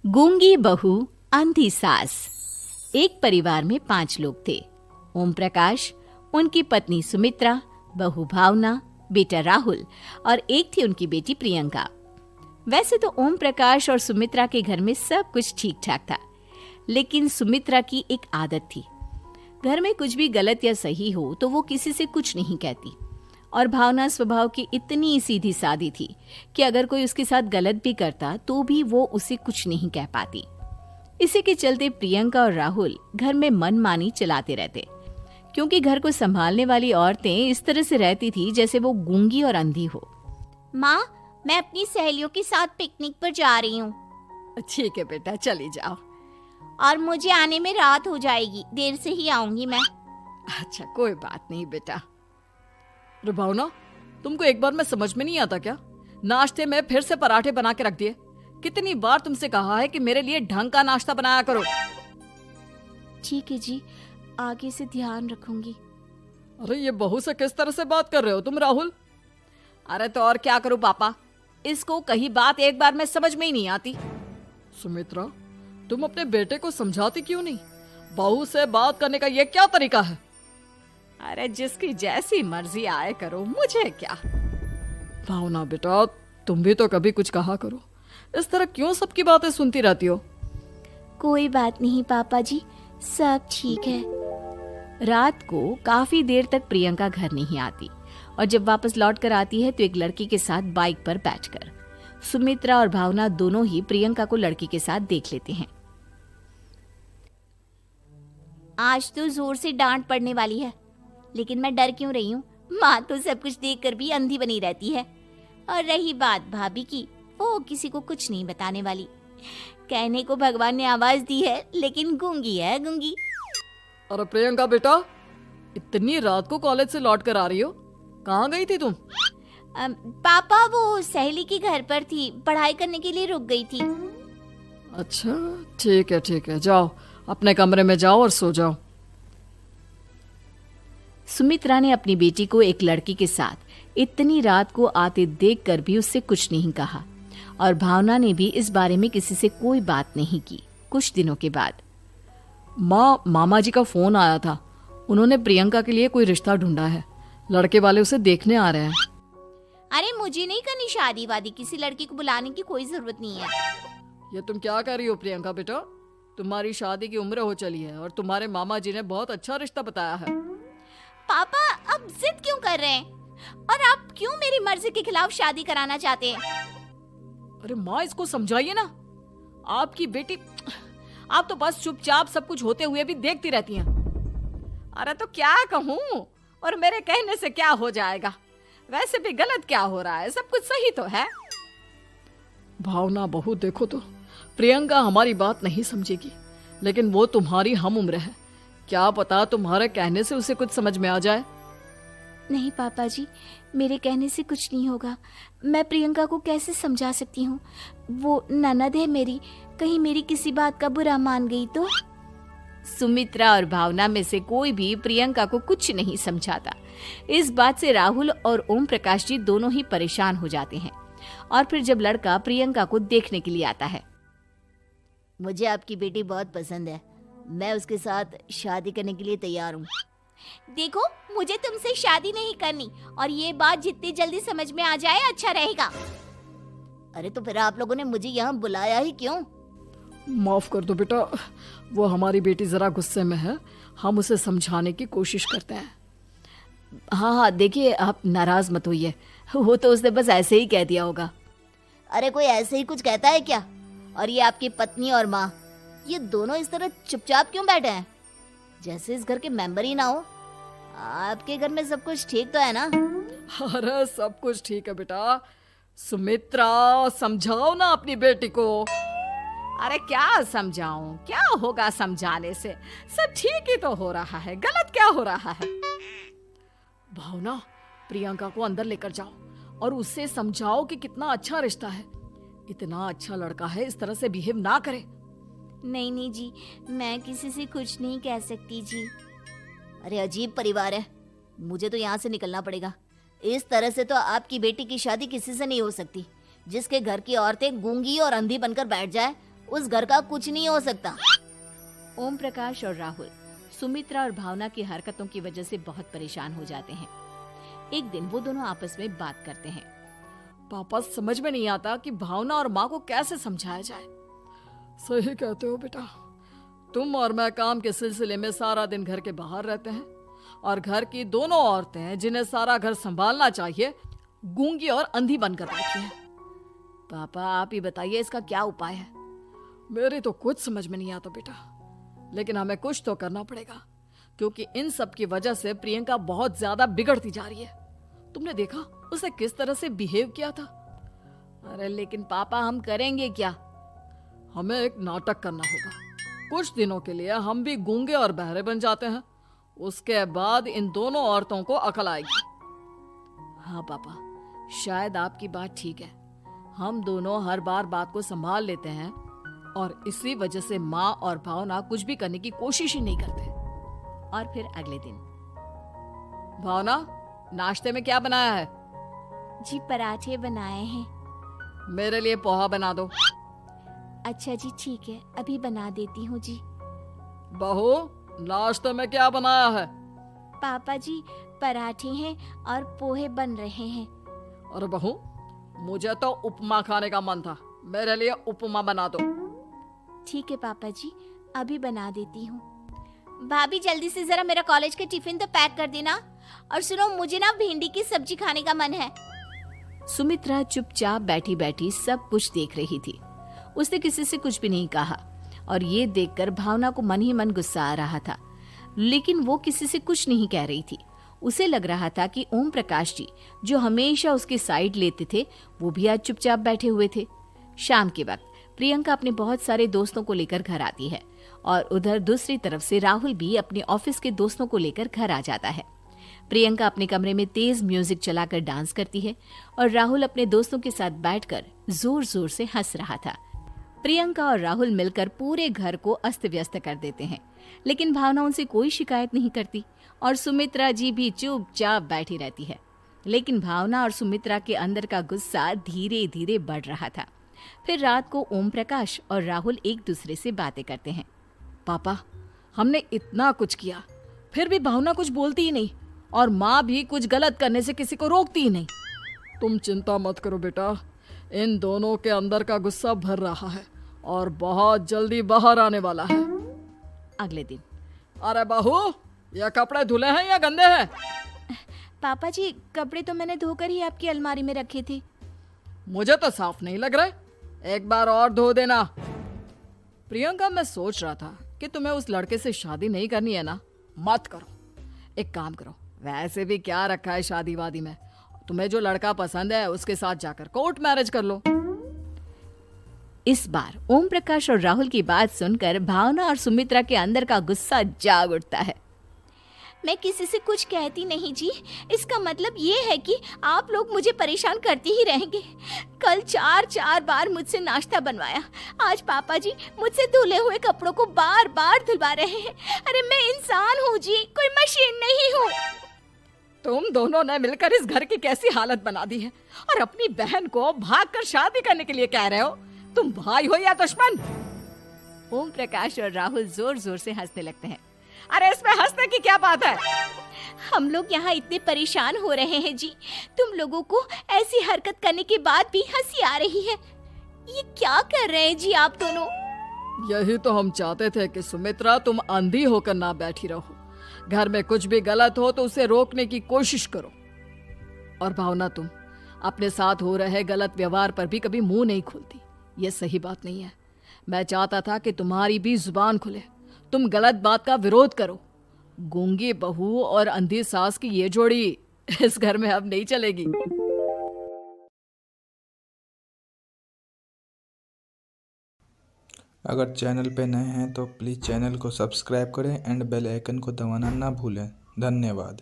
गूंगी बहू अंधी सास। एक परिवार में 5 लोग थे। ओम प्रकाश, उनकी पत्नी सुमित्रा, बहू भावना, बेटा राहुल और एक थी उनकी बेटी प्रियंका। वैसे तो ओम प्रकाश और सुमित्रा के घर में सब कुछ ठीक ठाक था, लेकिन सुमित्रा की एक आदत थी। घर में कुछ भी गलत या सही हो तो वो किसी से कुछ नहीं कहती। और भावना स्वभाव की इतनी सीधी सादी थी कि अगर कोई उसके साथ गलत भी करता तो भी वो उसे कुछ नहीं कह पाती। इसी के चलते प्रियंका और राहुल घर में मनमानी चलाते रहते, क्योंकि घर को संभालने वाली औरतें इस तरह से रहती थी जैसे वो गूंगी और अंधी हो। माँ, मैं अपनी सहेलियों के साथ पिकनिक पर जा रही हूँ। ठीक है बेटा, चली जाओ। और मुझे आने में रात हो जाएगी, देर से ही आऊंगी मैं। अच्छा, कोई बात नहीं बेटा। अरे भावना, तुमको एक बार में समझ में नहीं आता क्या? नाश्ते में फिर से पराठे बना के रख दिए। कितनी बार तुमसे कहा है कि मेरे लिए ढंग का नाश्ता बनाया करो। ठीक है जी, आगे से ध्यान रखूंगी। अरे ये बहू से किस तरह से बात कर रहे हो तुम राहुल? अरे तो और क्या करूं पापा, इसको कही बात एक बार में समझ में ही नहीं आती। सुमित्रा, तुम अपने बेटे को समझाती क्यों नहीं? बहू से बात करने का ये क्या तरीका है? अरे जिसकी जैसी मर्जी आए करो, मुझे क्या। भावना बेटा, तुम भी तो कभी कुछ कहा करो। इस तरह क्यों सबकी बातें सुनती रहती हो? कोई बात नहीं पापा जी, सब ठीक है। रात को काफी देर तक प्रियंका घर नहीं आती और जब वापस लौट कर आती है तो एक लड़की के साथ बाइक पर बैठकर। सुमित्रा और भावना दोनों ही प्रियंका को लड़की के साथ देख लेते हैं। आज तो जोर से डांट पड़ने वाली है, लेकिन मैं डर क्यों रही हूँ? माँ तो सब कुछ देखकर भी अंधी बनी रहती है। और रही बात भाभी की, वो किसी को कुछ नहीं बताने वाली। कहने को भगवान ने आवाज दी है, लेकिन गूंगी है गूंगी। अरे प्रियंका बेटा, इतनी रात को कॉलेज से लौट कर आ रही हो? कहाँ गई थी तुम? पापा, वो सहेली के घर पर थी, पढ़ाई करने के लिए रुक गई थी। अच्छा, ठीक है, जाओ अपने कमरे में जाओ और सो जाओ। सुमित्रा ने अपनी बेटी को एक लड़की के साथ इतनी रात को आते देखकर भी उससे कुछ नहीं कहा और भावना ने भी इस बारे में किसी से कोई बात नहीं की। कुछ दिनों के बाद मामा जी का फोन आया था। उन्होंने प्रियंका के लिए कोई रिश्ता ढूंढा है। लड़के वाले उसे देखने आ रहे हैं। अरे मुझे नहीं करनी शादी वादी, किसी लड़की को बुलाने की कोई जरूरत नहीं है। ये तुम क्या कर रही हो प्रियंका बेटा? तुम्हारी शादी की उम्र हो चली है और तुम्हारे मामा जी ने बहुत अच्छा रिश्ता बताया है। पापा, अब जिद क्यों कर रहे हैं? और आप क्यों मेरी मर्जी के खिलाफ शादी कराना चाहते हैं? अरे माँ, इसको समझाइए ना। आपकी बेटी, आप तो बस चुपचाप सब कुछ होते हुए भी देखती रहती हैं। अरे तो क्या कहूँ, और मेरे कहने से क्या हो जाएगा? वैसे भी गलत क्या हो रहा है, सब कुछ सही तो है। भावना बहू, देखो तो प्रियंका हमारी बात नहीं समझेगी, लेकिन वो तुम्हारी हम उम्र है। क्या पता तुम्हारे कहने से उसे कुछ समझ में आ जाए। नहीं पापा जी, मेरे कहने से कुछ नहीं होगा। मैं प्रियंका को कैसे समझा सकती हूँ? वो ननद है मेरी, कहीं मेरी किसी बात का बुरा मान गई तो? सुमित्रा और भावना में से कोई भी प्रियंका को कुछ नहीं समझाता। इस बात से राहुल और ओम प्रकाश जी दोनों ही परेशान हो जाते हैं। और फिर जब लड़का प्रियंका को देखने के लिए आता है, मुझे आपकी बेटी बहुत पसंद है, मैं उसके साथ शादी करने के लिए तैयार हूँ। देखो, मुझे तुमसे शादी नहीं करनी, और ये बात जितनी जल्दी समझ में आ जाए अच्छा रहेगा। अरे तो फिर आप लोगों ने मुझे यहाँ बुलाया ही क्यों? माफ कर दो बेटा, वो हमारी बेटी जरा गुस्से में है, हम उसे समझाने की कोशिश करते हैं। हाँ, देखिए आप नाराज मत होइए, वो तो उसने बस ऐसे ही कह दिया होगा। अरे कोई ऐसे ही कुछ कहता है क्या? और ये आपकी पत्नी और माँ, ये दोनों इस तरह चुपचाप क्यों बैठे हैं, जैसे इस घर के मेंबर ही ना हो? आपके घर में सब कुछ ठीक तो है ना? अरे सब कुछ ठीक है बेटा। सुमित्रा, समझाओ ना अपनी बेटी को। अरे क्या समझाऊं, क्या होगा समझाने से? सब ठीक ही तो हो रहा है, गलत क्या हो रहा है? भावना, प्रियंका को अंदर लेकर जाओ और उससे समझाओ कि कितना अच्छा रिश्ता है। इतना अच्छा लड़का है, इस तरह से बिहेव ना करे। नहीं जी, मैं किसी से कुछ नहीं कह सकती जी। अरे अजीब परिवार है, मुझे तो यहाँ से निकलना पड़ेगा। इस तरह से तो आपकी बेटी की शादी किसी से नहीं हो सकती। जिसके घर की औरतें गूंगी और अंधी बनकर बैठ जाए, उस घर का कुछ नहीं हो सकता। ओम प्रकाश और राहुल सुमित्रा और भावना की हरकतों की वजह से बहुत परेशान हो जाते हैं। एक दिन वो दोनों आपस में बात करते हैं। पापा, समझ में नहीं आता कि भावना और माँ को कैसे समझाया जाए। सही कहते हो बेटा, तुम और मैं काम के सिलसिले में सारा दिन घर के बाहर रहते हैं और घर की दोनों औरतें जिन्हें सारा घर संभालना चाहिए गूंगी और अंधी बनकर बैठी हैं। पापा आप ही बताइए इसका क्या उपाय है। मेरी तो कुछ समझ में नहीं आता बेटा, लेकिन हमें कुछ तो करना पड़ेगा क्योंकि इन सब की वजह से प्रियंका बहुत ज्यादा बिगड़ती जा रही है। तुमने देखा उसे किस तरह से बिहेव किया था। अरे लेकिन पापा हम करेंगे क्या? हमें एक नाटक करना होगा। कुछ दिनों के लिए हम भी गूंगे और बहरे बन जाते हैं, उसके बाद इन दोनों औरतों को अकल आएगी। हाँ पापा, शायद आपकी बात ठीक है। हम दोनों हर बार बात को संभाल लेते हैं और इसी वजह से माँ और भावना कुछ भी करने की कोशिश ही नहीं करते। और फिर अगले दिन, भावना, नाश्ते में क्या बनाया है? जी पराठे बनाए हैं। मेरे लिए पोहा बना दो। अच्छा जी ठीक है, अभी बना देती हूँ जी। बहू, नाश्ते में क्या बनाया है? पापा जी पराठे हैं और पोहे बन रहे हैं। अरे बहू, मुझे तो उपमा खाने का मन था, मेरे लिए उपमा बना दो। ठीक है पापा जी, अभी बना देती हूँ। भाभी जल्दी से जरा मेरा कॉलेज का टिफिन तो पैक कर देना। और सुनो, मुझे ना भिंडी की सब्जी खाने का मन है। सुमित्रा चुपचाप बैठी बैठी सब कुछ देख रही थी। उसने किसी से कुछ भी नहीं कहा और ये देखकर भावना को मन ही मन गुस्सा आ रहा था, लेकिन वो किसी से कुछ नहीं कह रही थी। उसे लग रहा था कि ओम प्रकाश जी जो हमेशा उसकी साइड लेते थे वो भी आज चुपचाप बैठे हुए थे। शाम के वक्त प्रियंका अपने बहुत सारे दोस्तों को लेकर घर आती है और उधर दूसरी तरफ से राहुल भी अपने ऑफिस के दोस्तों को लेकर घर आ जाता है। प्रियंका अपने कमरे में तेज म्यूजिक चलाकर डांस करती है और राहुल अपने दोस्तों के साथ बैठकर जोर जोर से हंस रहा था। प्रियंका और राहुल मिलकर पूरे घर को अस्त व्यस्त कर देते हैं, लेकिन भावना उनसे कोई शिकायत नहीं करती और सुमित्रा जी भी चुपचाप बैठी रहती है। लेकिन भावना और सुमित्रा के अंदर का गुस्सा धीरे धीरे बढ़ रहा था। फिर रात को ओम प्रकाश और राहुल एक दूसरे से बातें करते हैं। पापा, हमने इतना कुछ किया फिर भी भावना कुछ बोलती ही नहीं और माँ भी कुछ गलत करने से किसी को रोकती ही नहीं। तुम चिंता मत करो बेटा, इन दोनों के अंदर का गुस्सा भर रहा है और बहुत जल्दी बाहर आने वाला है। अगले दिन, अरे बहू, ये कपड़े धुले हैं या गंदे हैं? पापा जी कपड़े तो मैंने धोकर ही आपकी अलमारी में रखे थे। मुझे तो साफ नहीं लग रहे, एक बार और धो देना। प्रियंका, मैं सोच रहा था कि तुम्हें उस लड़के से शादी नहीं करनी है ना, मत करो। एक काम करो, वैसे भी क्या रखा है शादी वादी में, तुम्हें जो लड़का पसंद है उसके साथ जाकर कोर्ट मैरिज कर लो। इस बार ओम प्रकाश और राहुल की बात सुनकर भावना और सुमित्रा के अंदर का गुस्सा जाग उठता है। मैं किसी से कुछ कहती नहीं जी, इसका मतलब ये है कि आप लोग मुझे परेशान करते ही रहेंगे। कल 4 बार मुझसे नाश्ता बनवाया, आज पापा जी मुझसे धुले हुए कपड़ों को बार बार धुलवा रहे हैं। अरे मैं इंसान हूँ जी, कोई मशीन नहीं हूँ। तुम दोनों ने मिलकर इस घर की कैसी हालत बना दी है और अपनी बहन को भागकर शादी करने के लिए कह रहे हो। तुम भाई हो या दुश्मन? ओम प्रकाश और राहुल जोर जोर से हंसने लगते हैं। अरे इसमें हंसने की क्या बात है? हम लोग यहाँ इतने परेशान हो रहे हैं जी, तुम लोगों को ऐसी हरकत करने के बाद भी हंसी आ रही है। ये क्या कर रहे हैं जी आप दोनों? यही तो हम चाहते थे कि सुमित्रा तुम अंधी होकर ना बैठी रहो। घर में कुछ भी गलत हो तो उसे रोकने की कोशिश करो। और भावना, तुम अपने साथ हो रहे गलत व्यवहार पर भी कभी मुंह नहीं खोलती, ये सही बात नहीं है। मैं चाहता था कि तुम्हारी भी जुबान खुले, तुम गलत बात का विरोध करो। गूंगी बहू और अंधी सास की ये जोड़ी इस घर में अब नहीं चलेगी। अगर चैनल पे नए हैं तो प्लीज़ चैनल को सब्सक्राइब करें एंड बेल आइकन को दबाना ना भूलें। धन्यवाद।